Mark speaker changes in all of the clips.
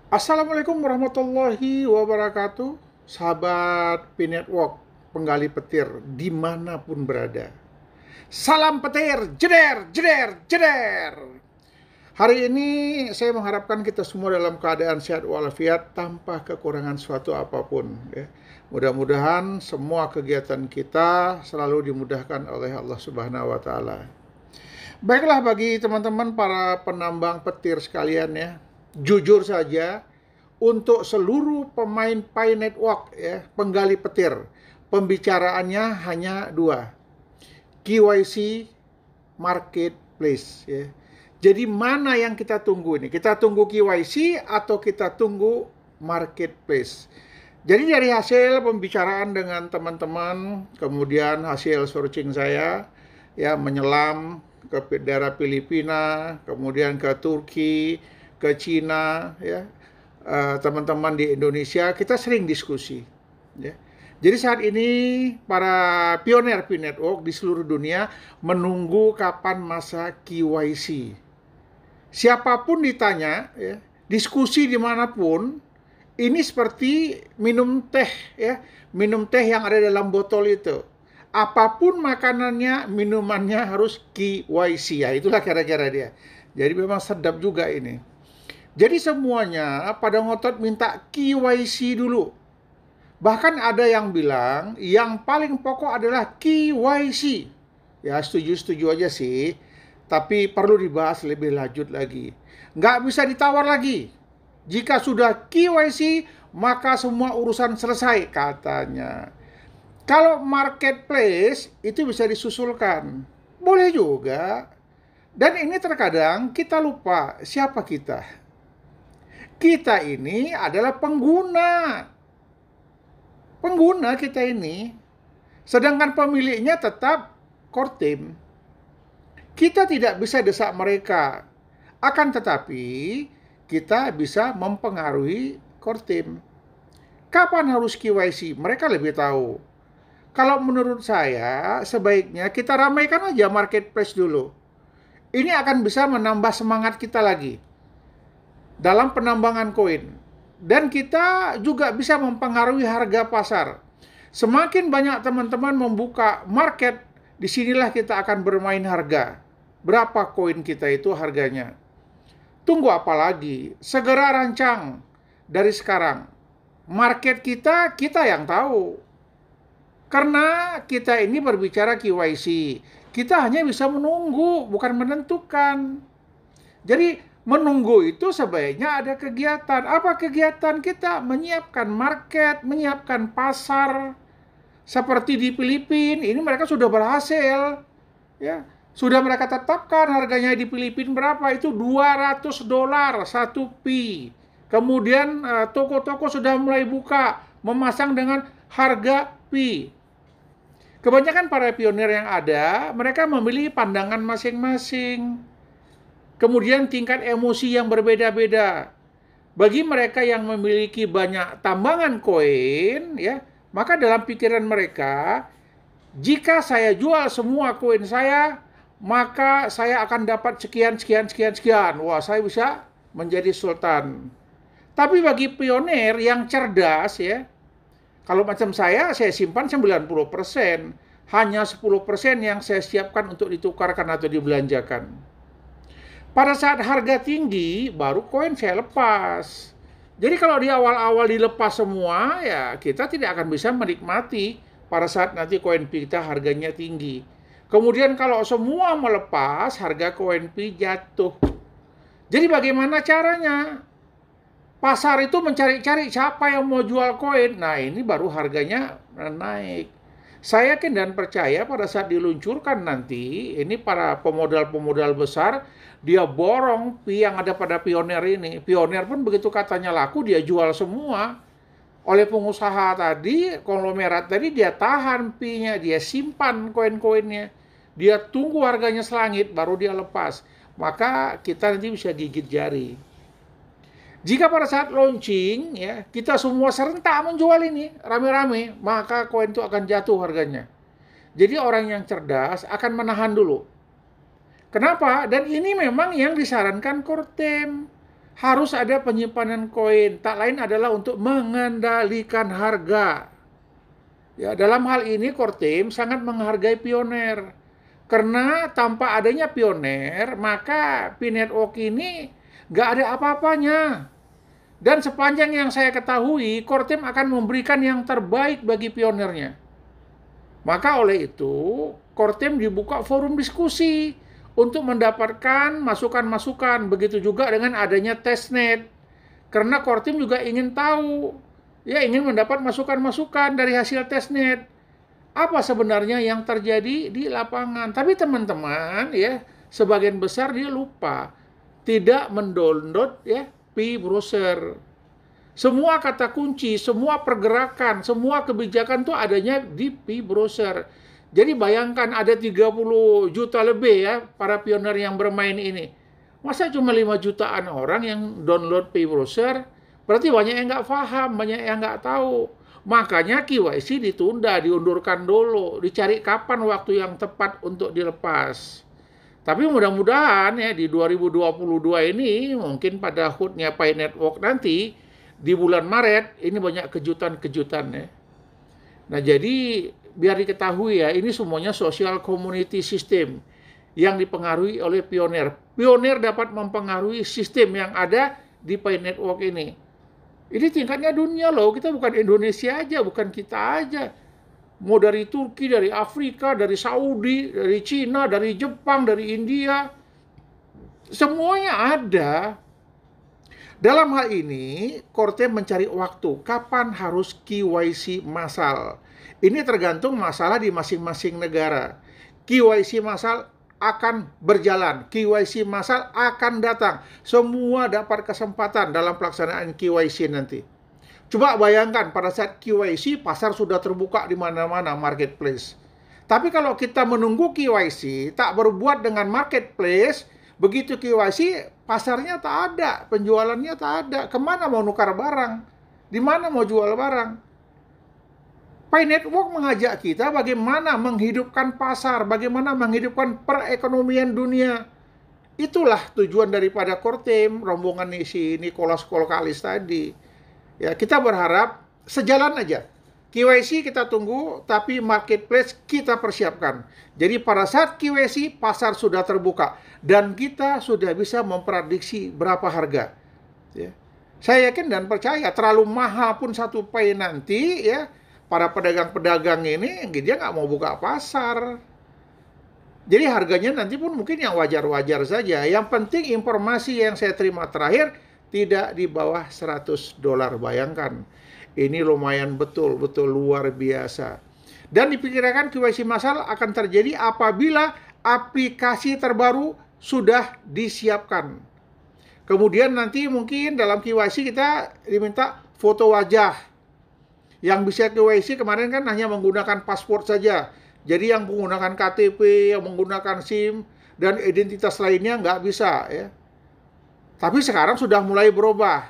Speaker 1: Assalamualaikum warahmatullahi wabarakatuh, sahabat P-Network, penggali petir dimanapun berada. Salam petir, jeder, jeder, jeder. Hari ini saya mengharapkan kita semua dalam keadaan sehat walafiat tanpa kekurangan suatu apapun. Mudah-mudahan semua kegiatan kita selalu dimudahkan oleh Allah Subhanahu wa Ta'ala. Baiklah, bagi teman-teman para penambang petir sekalian ya, jujur saja, untuk seluruh pemain Pi Network ya, penggali petir, pembicaraannya hanya dua, KYC Marketplace ya. Jadi mana yang kita tunggu ini? Kita tunggu KYC atau kita tunggu Marketplace? Jadi dari hasil pembicaraan dengan teman-teman, kemudian hasil searching saya ya, menyelam ke daerah Filipina, kemudian ke Turki, ke Cina ya, teman-teman di Indonesia, kita sering diskusi ya. Jadi saat ini para pionir P-Network di seluruh dunia menunggu kapan masa KYC. Siapapun ditanya ya, diskusi dimanapun, ini seperti minum teh ya, minum teh yang ada dalam botol itu. Apapun makanannya, minumannya harus KYC ya, itulah kira-kira dia. Jadi memang sedap juga ini. Jadi semuanya pada ngotot minta KYC dulu. Bahkan ada yang bilang yang paling pokok adalah KYC. Ya setuju-setuju aja sih, tapi perlu dibahas lebih lanjut lagi. Nggak bisa ditawar lagi. Jika sudah KYC, maka semua urusan selesai katanya. Kalau marketplace itu bisa disusulkan. Boleh juga. Dan ini terkadang kita lupa siapa kita. Kita ini adalah pengguna. Pengguna kita ini. Sedangkan pemiliknya tetap core team. Kita tidak bisa desak mereka. Akan tetapi, kita bisa mempengaruhi core team. Kapan harus KYC? Mereka lebih tahu. Kalau menurut saya, sebaiknya kita ramaikan aja marketplace dulu. Ini akan bisa menambah semangat kita lagi dalam penambangan koin. Dan kita juga bisa mempengaruhi harga pasar. Semakin banyak teman-teman membuka market, disinilah kita akan bermain harga. Berapa koin kita itu harganya? Tunggu apa lagi? Segera rancang dari sekarang. Market kita yang tahu. Karena kita ini berbicara KYC. Kita hanya bisa menunggu, bukan menentukan. Jadi menunggu itu sebaiknya ada kegiatan. Apa kegiatan kita? Menyiapkan market, menyiapkan pasar. Seperti di Filipina, ini mereka sudah berhasil. Ya, sudah mereka tetapkan harganya di Filipina berapa? Itu $200 satu pi. Kemudian toko-toko sudah mulai buka, memasang dengan harga pi. Kebanyakan para pionir yang ada, mereka memilih pandangan masing-masing. Kemudian tingkat emosi yang berbeda-beda. Bagi mereka yang memiliki banyak tambangan koin, ya, maka dalam pikiran mereka, jika saya jual semua koin saya, maka saya akan dapat sekian, sekian, sekian, sekian. Wah, saya bisa menjadi sultan. Tapi bagi pionir yang cerdas, ya, kalau macam saya simpan 90%. Hanya 10% yang saya siapkan untuk ditukarkan atau dibelanjakan. Pada saat harga tinggi, baru koin saya lepas. Jadi kalau di awal-awal dilepas semua, ya kita tidak akan bisa menikmati pada saat nanti koin P kita harganya tinggi. Kemudian kalau semua melepas, harga koin P jatuh. Jadi bagaimana caranya? Pasar itu mencari-cari siapa yang mau jual koin. Nah, ini baru harganya naik. Saya yakin dan percaya pada saat diluncurkan nanti, ini para pemodal-pemodal besar, dia borong pi yang ada pada pionir ini. Pionir pun begitu katanya laku, dia jual semua. Oleh pengusaha tadi, konglomerat tadi, dia tahan pi-nya, dia simpan koin-koinnya. Dia tunggu harganya selangit, baru dia lepas. Maka kita nanti bisa gigit jari. Jika pada saat launching, ya, kita semua serentak menjual ini rame-rame, maka koin itu akan jatuh harganya. Jadi orang yang cerdas akan menahan dulu. Kenapa? Dan ini memang yang disarankan core team. harus ada penyimpanan koin. Tak lain adalah untuk mengendalikan harga. Ya, dalam hal ini Kortim sangat menghargai pioner. Karena tanpa adanya pioner, maka P-Network ini nggak ada apa-apanya. Dan sepanjang yang saya ketahui, Kortim akan memberikan yang terbaik bagi pionernya. Maka oleh itu, Kortim dibuka forum diskusi untuk mendapatkan masukan-masukan. Begitu juga dengan adanya testnet. Karena Kortim juga ingin tahu, ya ingin mendapat masukan-masukan dari hasil testnet. Apa sebenarnya yang terjadi di lapangan. Tapi teman-teman ya, sebagian besar dia lupa tidak mendownload ya P-Browser. Semua kata kunci, semua pergerakan, semua kebijakan tuh adanya di P-Browser. Jadi bayangkan ada 30 juta lebih ya para pioner yang bermain ini. Masa cuma 5 jutaan orang yang download P-Browser? Berarti banyak yang nggak paham, banyak yang nggak tahu. Makanya KYC ditunda, diundurkan dulu, dicari kapan waktu yang tepat untuk dilepas. Tapi mudah-mudahan ya di 2022 ini, mungkin pada HUD-nya P-Network nanti, di bulan Maret, ini banyak kejutan-kejutan ya. Nah jadi biar diketahui ya, ini semuanya social community system yang dipengaruhi oleh pioner. Pioner dapat mempengaruhi sistem yang ada di P-Network ini. Ini tingkatnya dunia loh, kita bukan Indonesia aja, bukan kita aja. Mau dari Turki, dari Afrika, dari Saudi, dari Cina, dari Jepang, dari India. Semuanya ada. Dalam hal ini, Kortim mencari waktu, kapan harus KYC massal. Ini tergantung masalah di masing-masing negara. KYC massal akan berjalan, KYC massal akan datang. Semua dapat kesempatan dalam pelaksanaan KYC nanti. Coba bayangkan pada saat KYC pasar sudah terbuka di mana-mana marketplace. Tapi kalau kita menunggu KYC, tak berbuat dengan marketplace, begitu KYC pasarnya tak ada, penjualannya tak ada. Kemana mau nukar barang? Di mana mau jual barang? P-Network mengajak kita bagaimana menghidupkan pasar, bagaimana menghidupkan perekonomian dunia. Itulah tujuan daripada Kortim, rombongan si Nicholas Kolkalis tadi. Ya, kita berharap sejalan aja. KYC kita tunggu, tapi marketplace kita persiapkan. Jadi pada saat KYC, pasar sudah terbuka. Dan kita sudah bisa memprediksi berapa harga. Ya. Saya yakin dan percaya, terlalu mahal pun satu P nanti, ya, para pedagang-pedagang ini, dia nggak mau buka pasar. Jadi harganya nanti pun mungkin yang wajar-wajar saja. Yang penting informasi yang saya terima terakhir, tidak di bawah $100. Bayangkan, ini lumayan betul-betul luar biasa. Dan diperkirakan KYC massal akan terjadi apabila aplikasi terbaru sudah disiapkan. Kemudian nanti mungkin dalam KYC kita diminta foto wajah. Yang bisa KYC kemarin kan hanya menggunakan paspor saja. Jadi yang menggunakan KTP, yang menggunakan SIM, dan identitas lainnya nggak bisa. Ya. Tapi sekarang sudah mulai berubah.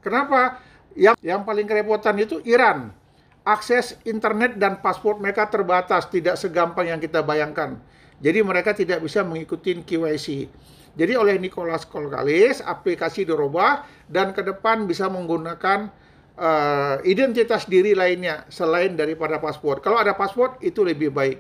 Speaker 1: Kenapa? Yang paling kerepotan itu Iran. Akses internet dan paspor mereka terbatas, tidak segampang yang kita bayangkan. Jadi mereka tidak bisa mengikuti KYC. Jadi oleh Nicholas Kolkalis, aplikasi dirubah dan ke depan bisa menggunakan identitas diri lainnya selain daripada paspor. Kalau ada paspor itu lebih baik.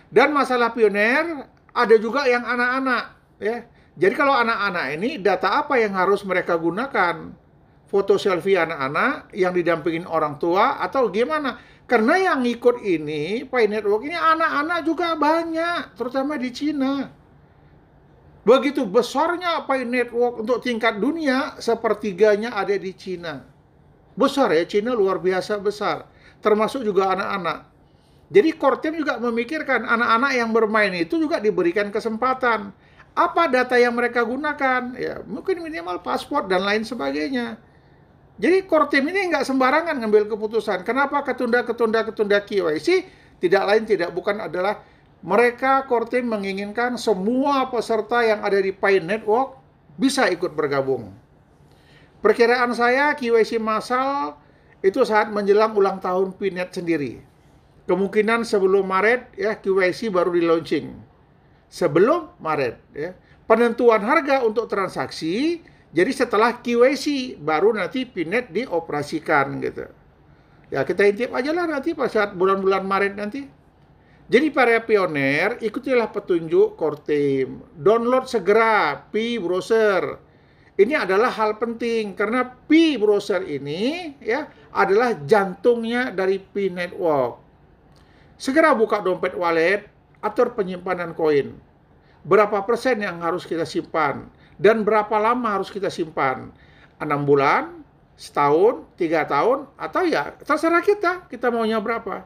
Speaker 1: Dan masalah pioner ada juga yang anak-anak ya. Jadi kalau anak-anak ini data apa yang harus mereka gunakan? Foto selfie anak-anak yang didampingin orang tua atau gimana? Karena yang ikut ini P-Network ini anak-anak juga banyak, terutama di Cina. Begitu besarnya P-Network untuk tingkat dunia, sepertiganya ada di Cina. Besar ya, Cina luar biasa besar. Termasuk juga anak-anak. Jadi Kortim juga memikirkan anak-anak yang bermain itu juga diberikan kesempatan. Apa data yang mereka gunakan? Ya, mungkin minimal paspor dan lain sebagainya. Jadi Kortim ini nggak sembarangan ngambil keputusan. Kenapa ketunda KYC? Tidak lain tidak bukan adalah mereka Kortim menginginkan semua peserta yang ada di P-Network bisa ikut bergabung. Perkiraan saya KYC massal itu saat menjelang ulang tahun P-Net sendiri. Kemungkinan sebelum Maret ya KYC baru di launching. Sebelum Maret ya. Penentuan harga untuk transaksi Jadi setelah KYC baru nanti Pinet dioperasikan gitu. Ya kita intip aja lah nanti pas saat bulan-bulan Maret nanti. Jadi para pioner, ikutilah petunjuk Kortim. Download segera P-Browser. Ini adalah hal penting karena P-Browser ini ya adalah jantungnya dari P-Network. Segera buka dompet wallet, atur penyimpanan koin. Berapa persen yang harus kita simpan dan berapa lama harus kita simpan? 6 bulan, setahun, 3 tahun, atau ya terserah kita maunya berapa.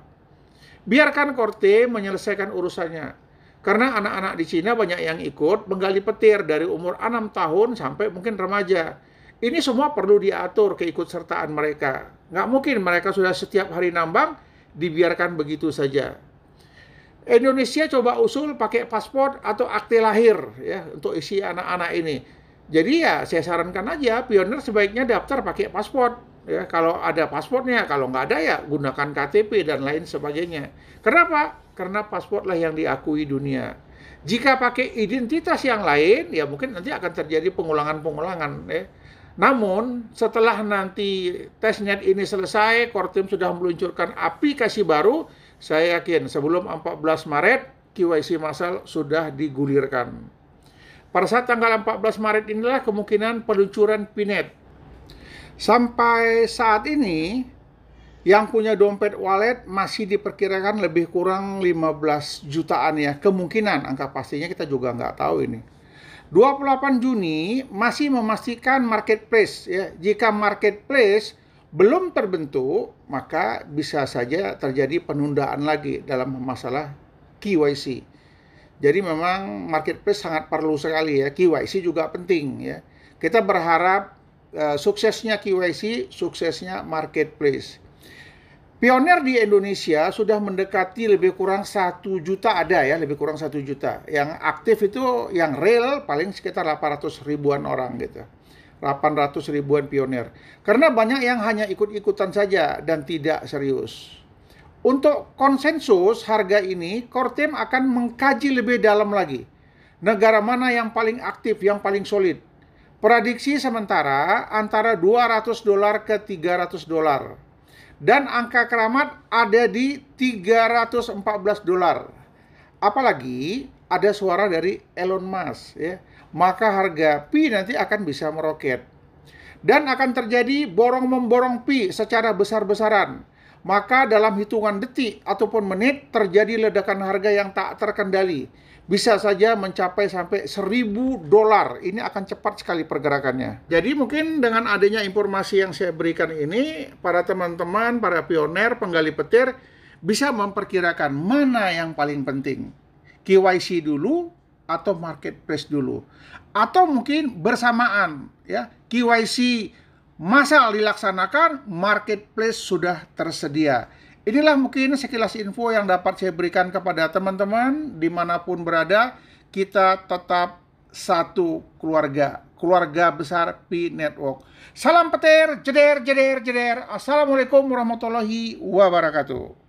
Speaker 1: Biarkan Kortim menyelesaikan urusannya. Karena anak-anak di Cina banyak yang ikut menggali petir dari umur 6 tahun sampai mungkin remaja. Ini semua perlu diatur keikutsertaan mereka. Nggak mungkin mereka sudah setiap hari nambang, dibiarkan begitu saja. Indonesia coba usul pakai paspor atau akte lahir ya untuk isi anak-anak ini. Jadi ya saya sarankan aja pioner sebaiknya daftar pakai paspor ya kalau ada paspornya, kalau nggak ada ya gunakan KTP dan lain sebagainya. Kenapa? Karena paspor lah yang diakui dunia. Jika pakai identitas yang lain ya mungkin nanti akan terjadi pengulangan-pengulangan ya. Namun setelah nanti testnet ini selesai, Kortim sudah meluncurkan aplikasi baru, saya yakin sebelum 14 Maret KYC massal sudah digulirkan. Pada saat tanggal 14 Maret inilah kemungkinan peluncuran Pinet. Sampai saat ini yang punya dompet wallet masih diperkirakan lebih kurang 15 jutaan ya. Kemungkinan angka pastinya kita juga nggak tahu ini. 28 Juni masih memastikan marketplace ya. Jika marketplace belum terbentuk, maka bisa saja terjadi penundaan lagi dalam masalah KYC. Jadi memang marketplace sangat perlu sekali ya. KYC juga penting ya. Kita berharap suksesnya KYC, suksesnya marketplace. Pioner di Indonesia sudah mendekati lebih kurang 1 juta ada ya, lebih kurang 1 juta. Yang aktif itu yang real paling sekitar 800 ribuan orang gitu. 800 ribuan pioner. Karena banyak yang hanya ikut-ikutan saja dan tidak serius. Untuk konsensus harga ini, Kortim akan mengkaji lebih dalam lagi. Negara mana yang paling aktif, yang paling solid. Prediksi sementara antara $200 ke $300. Dan angka keramat ada di $314. Apalagi ada suara dari Elon Musk ya. Maka harga Pi nanti akan bisa meroket. Dan akan terjadi borong-memborong Pi secara besar-besaran. Maka dalam hitungan detik ataupun menit terjadi ledakan harga yang tak terkendali. Bisa saja mencapai sampai $1.000. Ini akan cepat sekali pergerakannya. Jadi mungkin dengan adanya informasi yang saya berikan ini, para teman-teman, para pioner, penggali petir, bisa memperkirakan mana yang paling penting. KYC dulu atau marketplace dulu. Atau mungkin bersamaan. Ya, KYC massal dilaksanakan, marketplace sudah tersedia. Inilah mungkin sekilas info yang dapat saya berikan kepada teman-teman dimanapun berada. Kita tetap satu keluarga, keluarga besar P-Network. Salam petir, jeder, jeder, jeder. Assalamualaikum warahmatullahi wabarakatuh.